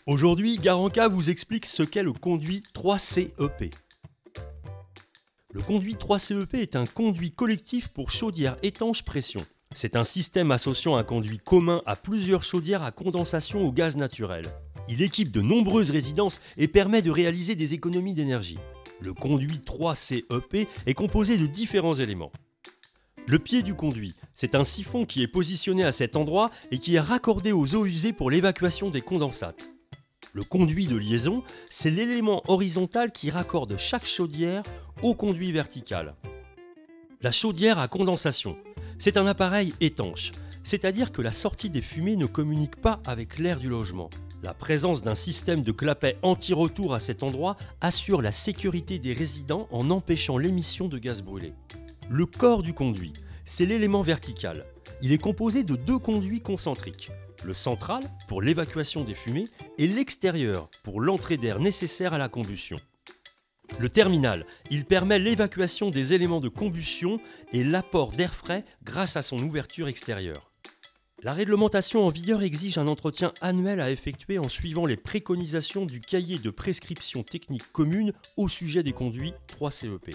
Aujourd'hui, Garanca vous explique ce qu'est le conduit 3CEP. Le conduit 3CEP est un conduit collectif pour chaudière étanche pression. C'est un système associant un conduit commun à plusieurs chaudières à condensation au gaz naturel. Il équipe de nombreuses résidences et permet de réaliser des économies d'énergie. Le conduit 3CEP est composé de différents éléments. Le pied du conduit, c'est un siphon qui est positionné à cet endroit et qui est raccordé aux eaux usées pour l'évacuation des condensates. Le conduit de liaison, c'est l'élément horizontal qui raccorde chaque chaudière au conduit vertical. La chaudière à condensation, c'est un appareil étanche, c'est-à-dire que la sortie des fumées ne communique pas avec l'air du logement. La présence d'un système de clapet anti-retour à cet endroit assure la sécurité des résidents en empêchant l'émission de gaz brûlé. Le corps du conduit, c'est l'élément vertical. Il est composé de deux conduits concentriques. Le central pour l'évacuation des fumées et l'extérieur pour l'entrée d'air nécessaire à la combustion. Le terminal, il permet l'évacuation des éléments de combustion et l'apport d'air frais grâce à son ouverture extérieure. La réglementation en vigueur exige un entretien annuel à effectuer en suivant les préconisations du cahier de prescriptions techniques communes au sujet des conduits 3CEP.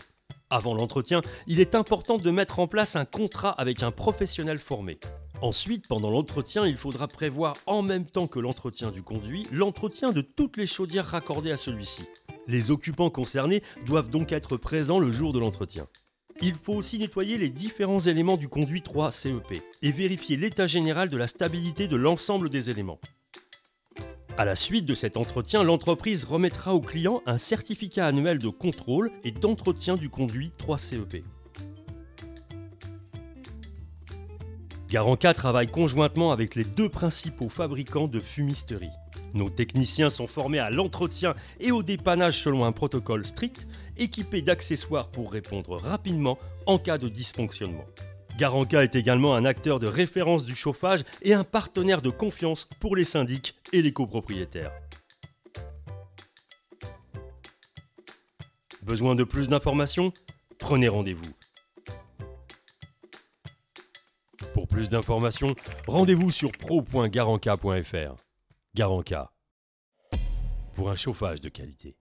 Avant l'entretien, il est important de mettre en place un contrat avec un professionnel formé. Ensuite, pendant l'entretien, il faudra prévoir en même temps que l'entretien du conduit, l'entretien de toutes les chaudières raccordées à celui-ci. Les occupants concernés doivent donc être présents le jour de l'entretien. Il faut aussi nettoyer les différents éléments du conduit 3CEP et vérifier l'état général de la stabilité de l'ensemble des éléments. À la suite de cet entretien, l'entreprise remettra au client un certificat annuel de contrôle et d'entretien du conduit 3CEP. Garanca travaille conjointement avec les deux principaux fabricants de fumisterie. Nos techniciens sont formés à l'entretien et au dépannage selon un protocole strict, équipés d'accessoires pour répondre rapidement en cas de dysfonctionnement. Garanca est également un acteur de référence du chauffage et un partenaire de confiance pour les syndics et les copropriétaires. Besoin de plus d'informations? Prenez rendez-vous. Pour plus d'informations, rendez-vous sur pro.garanca.fr. Garanca, pour un chauffage de qualité.